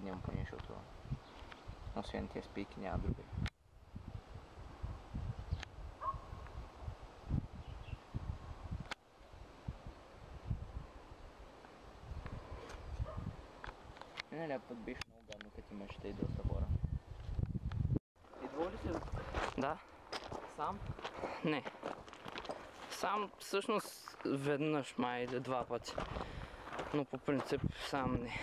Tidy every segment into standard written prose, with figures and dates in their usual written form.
седнем по нещо, освен тия спийки няма други. Миналия път беше много гадно, като имаше и доста хора. Идва ли си? Да. Сам? Не. Сам всъщност веднъж май или 2 пъти. Но по принцип сам не.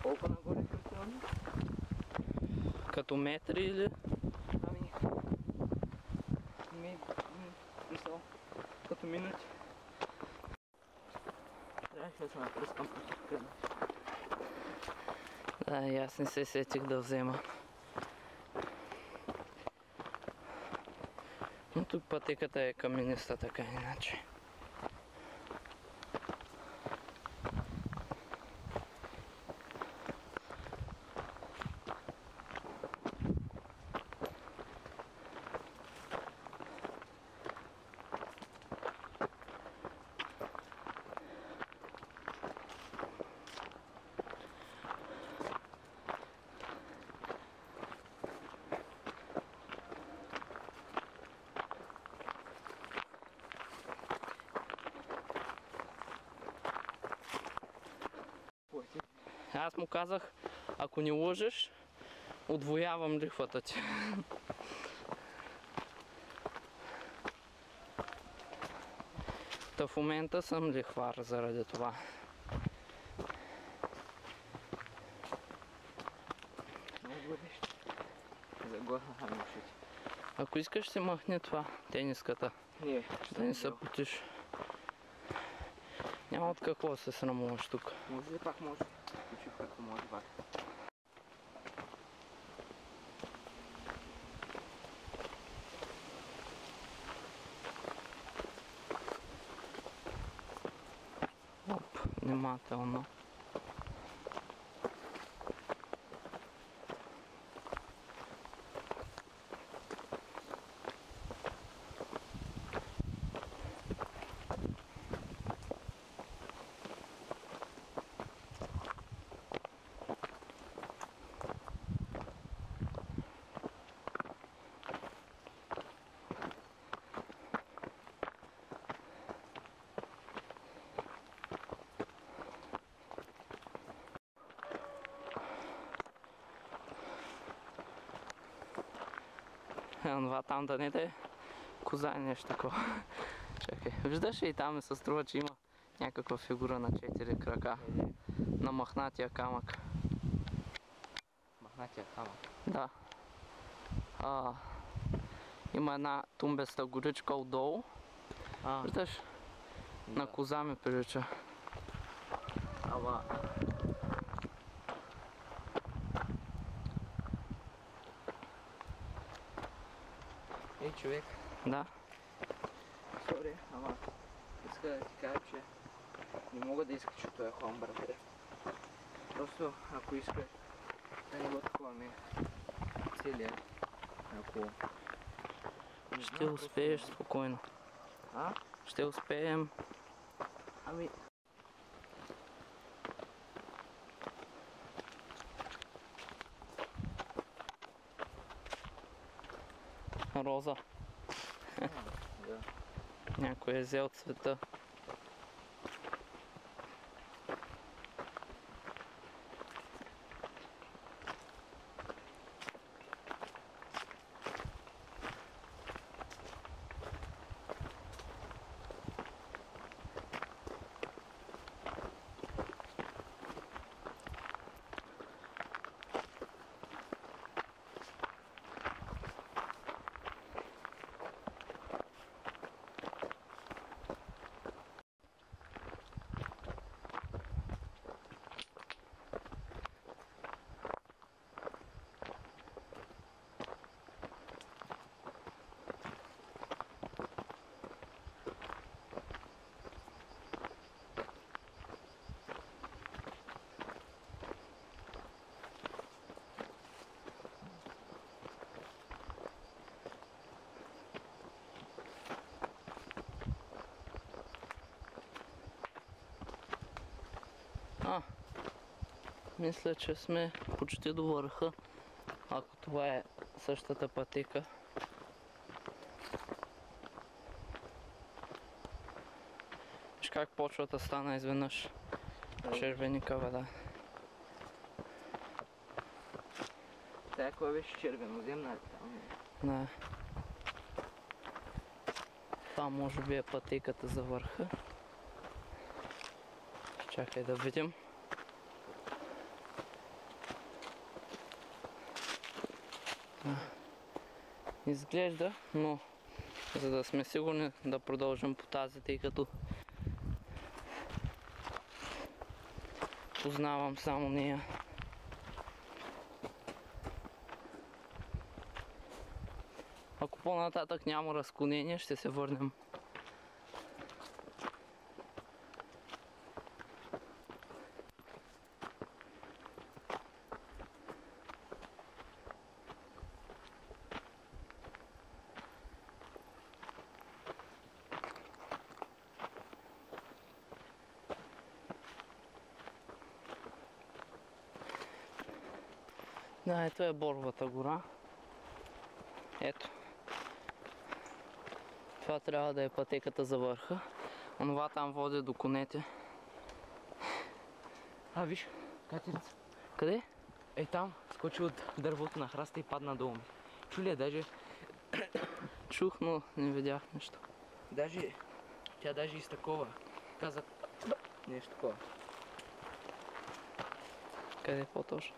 Колко нагоре кръстяваме? Като метри или? Мисъл, като минути. Трябваше да се напръскам по тук. Да, и аз не се сетих да взема. Но тук пътеката е камениста, така иначе. Аз му казах, ако не лъжеш, удвоявам лихвата ти. Та в момента съм лихвар заради това. Много горещо. Заглъхнаха ми ушите. Ако искаш, се махни това, тениската. Не, Да не се потиш. Няма от какво да се срамуваш тук. Може ли пак може? Включих като може пак. Оп, внимателно. Това там да не да е коза и нещо такова. Чакай, виждаш ли и там ми се струва, че има някаква фигура на 4 крака. На махнатия камък. Махнатия камък? Да. Има една тумбеста горичка отдолу. Виждаш? Да. На коза ми прилича. Ама... Ей, човек. Да. Сори, ама иска да ти кажа, че не мога да изкача този хлам, брате. Просто, ако искаш да не го таковаме целия, ако... Ще успееш спокойно. А? Ще успеем. Ами... Роза. Да. Някой е взел цвета. Мисля, че сме почти до върха. Ако това е същата пътека. Виж как почвата стана изведнъж червеникава, да. Тая кой беше червеноземна ли там? Да. Това може би е пътеката за върха. Чакай да видим. Изглежда, но за да сме сигурни да продължим по тази, тъй като познавам само нея. Ако по-нататък няма разклонение, ще се върнем. Да, ето е Боровата гора. Ето. Това трябва да е пътеката за върха. Онова там води до конете. А, виж, катерица. Къде? Ей там, скочи от дървото на храста и падна долу ми. Чули даже... Чух, но не видях нищо. Тя даже изтакова. Каза нещо такова. Къде по-точно?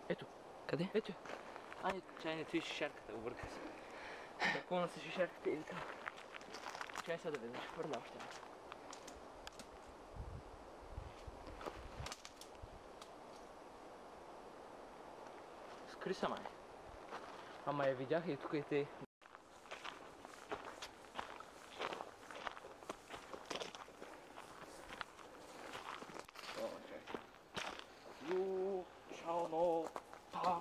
Ето. Къде? Ето. Ай, чай не твои шишарката, обърка се. Пълна са шишарката или там. Чай сега да видиш, хвърля още. Скри са, май. Ама я видях и тук и те. О, чай. Ю, шао, но, та.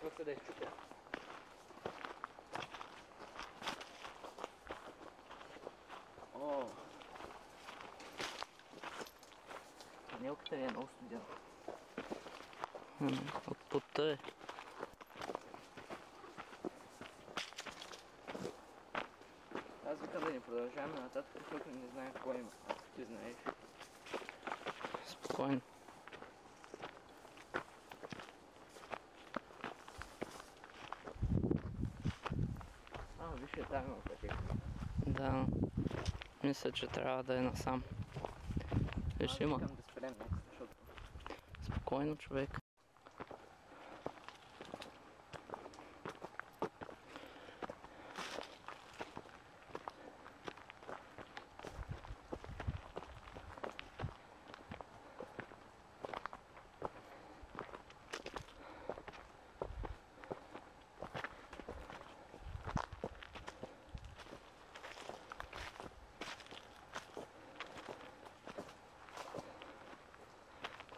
Просто да изчупя. О! Нелката е много студена. От пота е. Аз викам да не продължаваме нататък, защото не знаем какво има. Ти знаеш. Спокойно. Виж, там има пътека. Да. Мисля, че трябва да е насам. Виж, има. Искам да спрем някакъв, защото... Спокойно, човек.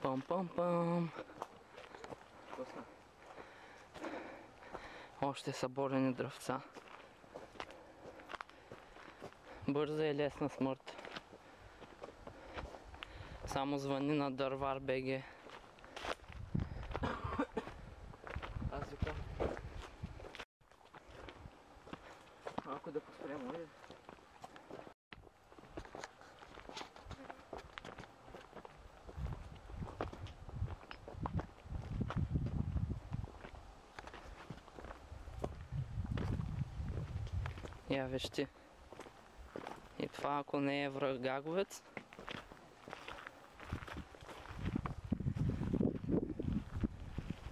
Пам-пам-пам. Какво са? Още са борени дръвца. Бърза и лесна смърт. Само звъни на Дървар БГ. Аз викам. Малко да поспрем, може ли? Я виж ти. И това ако не е врагаговец.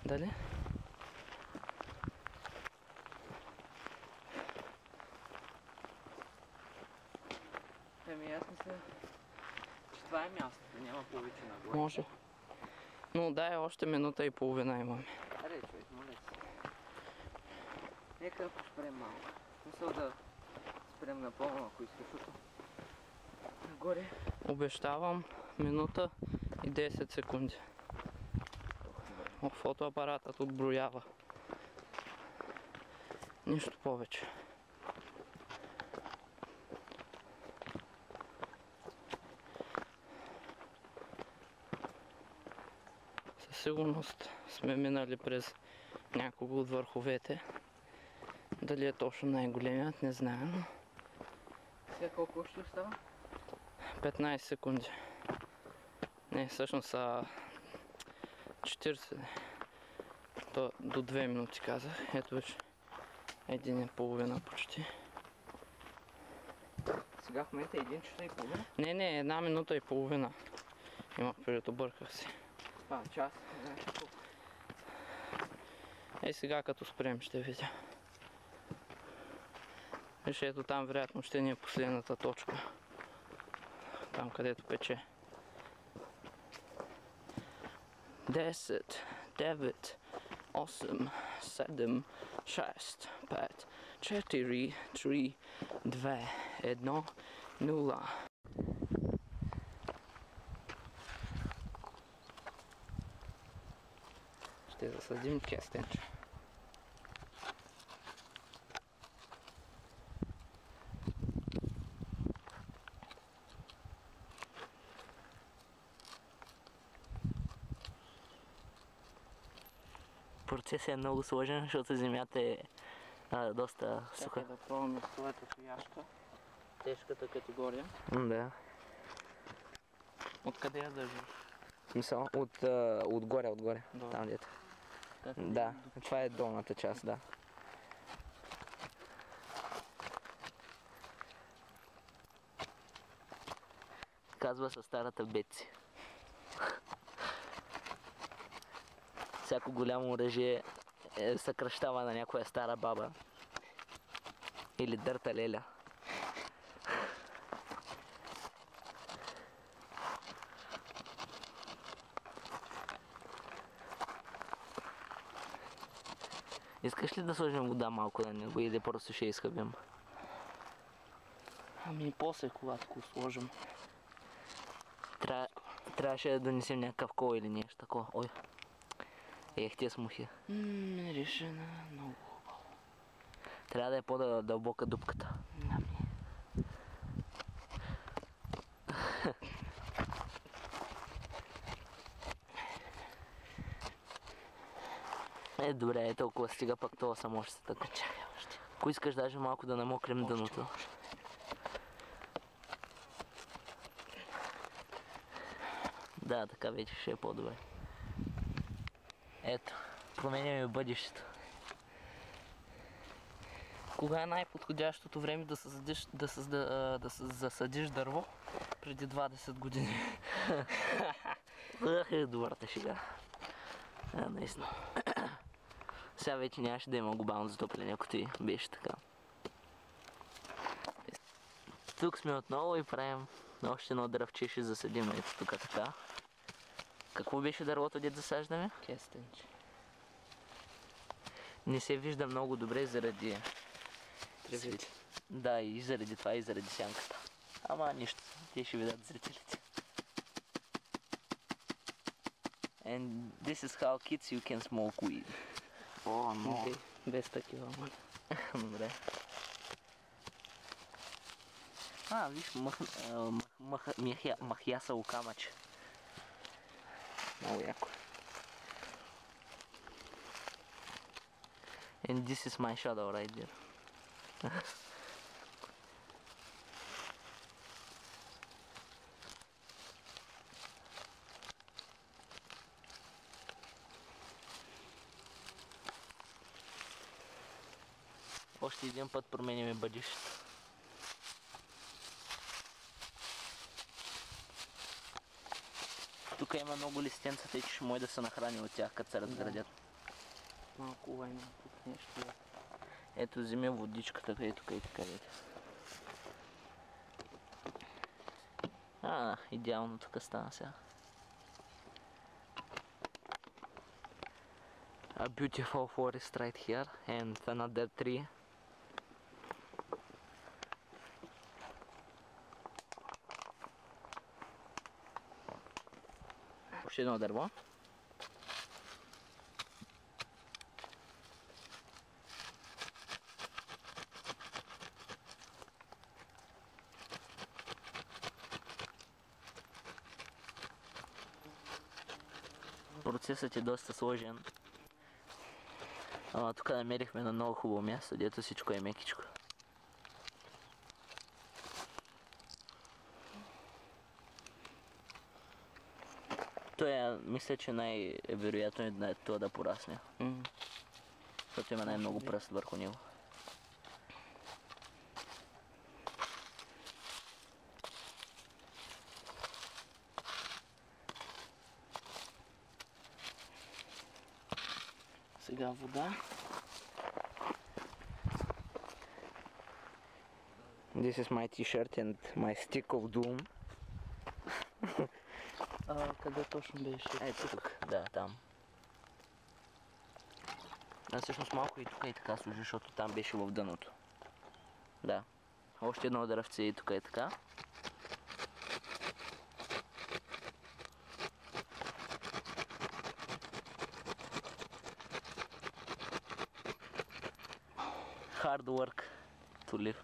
Дали? Ами аз мисля, че това е мястото, няма повече нагоре. Може. Но дай още минута и половина имаме. Аре, човек, моля се. Нека поспрем малко. Мисля да спрем напълно, ако искаш, защото нагоре. Обещавам минута и 10 секунди. Фотоапаратът отброява. Нищо повече. Със сигурност сме минали през някого от върховете. Дали е точно най-големият, не знам. Сега колко още остава? 15 секунди. Не, всъщност са 40. То до 2 минути казах. Ето вече 1,5 почти. Сега в момента е 1 часа и половина. Не, 1,5 минути. Имах предвид, обърках се. Час. Знаеш колко? Сега като спрем ще видя. Виж, ето там вероятно ще ни е последната точка. Там където пече. 10, 9, 8, 7, 6, 5, 4, 3, 2, 1, 0. Ще засадим кестенче. Процесът е много сложен, защото земята е доста суха. Чакай да пробваме с твоята тояшка. Тежката категория. Да. Откъде я държиш? В смисъл, отгоре. Долу. Там дето. Как Да, това е долната част, да. Казва се старата Беци. Всяко голямо оръжие съкръщава на някоя стара баба. Или дърта леля. Искаш ли да сложим вода малко на него или просто ще изхъбим? Ами после, когато го сложим. Трябваше да донесем някакъв кол или нещо такова. Ой. Ех, тия смухи. Решена много хубаво. Трябва да е по-дълбока дупката. Ами. Добре, е толкова стига, пък това само ще се така. Чакай още. Ако искаш даже малко да намокрим дъното. Да, така вече ще е по-добре. Ето, променяме бъдещето. Кога е най-подходящото време да засадиш дърво? Преди 20 години. Добрата шега. Наистина. Сега вече нямаше да има глобално затопляне, ако ти беше така. Тук сме отново и правим още едно дръвче, ще засадим ето тук така. Какво беше дървото, дето засаждаме? Кестенче. Не се вижда много добре заради Тревите. Да, и заради това, и заради сянката. Ама нищо, те ще видят зрителите. And this is how kids you can smoke weed. О, но. Без такива, ама. Добре. Виж, махясало камъче. Много яко. And this is my shadow right there. Още един път променяме бъдещето. Тук има много листенца, тъй че ще може да се нахрани от тях, като се разградят. Малко лайна тук нещо. Ето вземи водичката, където и така ето. Идеално тук стана сега. A beautiful forest right here and another tree. Още едно дърво. Процесът е доста сложен. Ама тук намерихме на много хубаво място, дето всичко е мекичко. Мисля, че най-вероятно е това да порасне. Защото има най-много пръст върху него. Сега вода. This is my t-shirt and my stick of doom. Къде точно беше? Ето тук, да, там. Всъщност малко и тук и така служи, защото там беше в дъното. Да. Още едно дървце и тук е така. Hard work to live.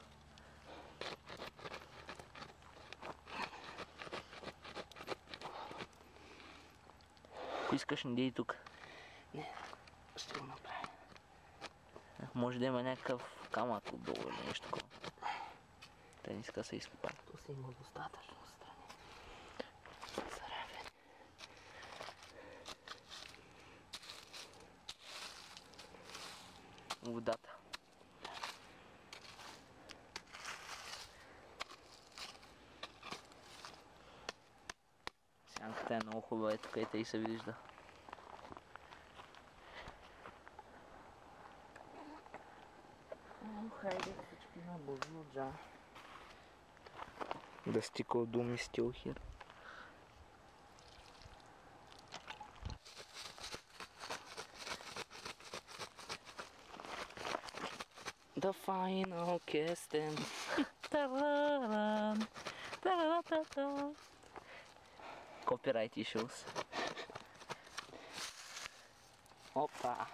Ако искаш, не дей тук. Не, ще го направя. Може да има някакъв камък отдолу или нещо такова. Те не иска да се изкопа. То си има достатъчно страни. Заравени. Водата. Сянката е много хубава, ето където и се вижда. Хайде, всички на Божуджа. The stick of doom is still here. The final casting. Тараран, тараратата. Copyright issues. Опа!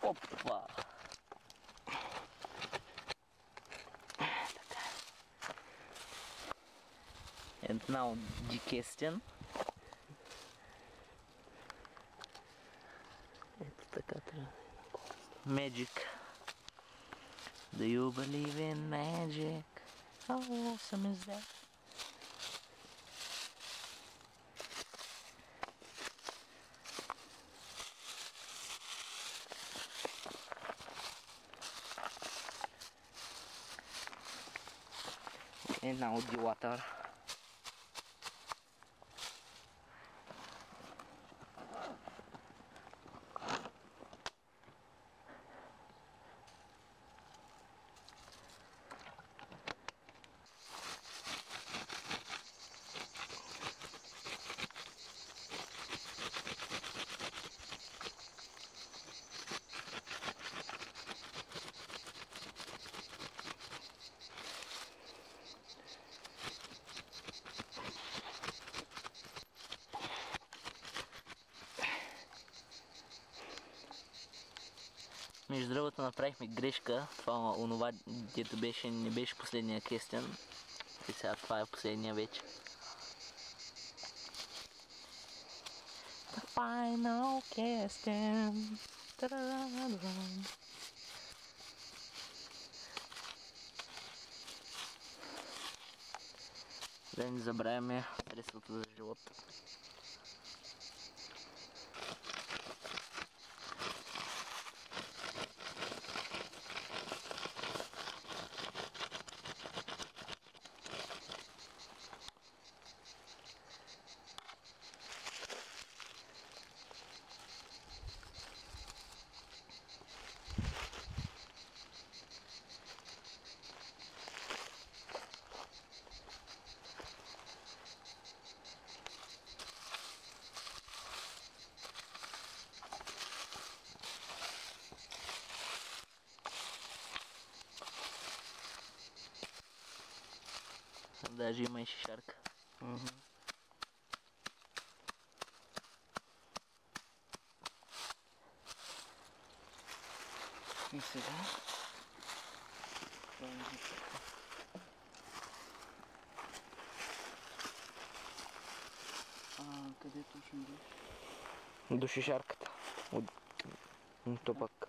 Опа! And now decasting. Ето така трябва. Magic. Do you believe in magic? How awesome is that? And now the water. Между другото направихме грешка. Това онова, дето беше, не беше последния кестен. И сега това е последния вече. The final casting. Та-да-да-да-да. Да не забравяме средството за живот. Даже има и шишарка. И сега. Къде Къде точно беше? До шишарката. То пък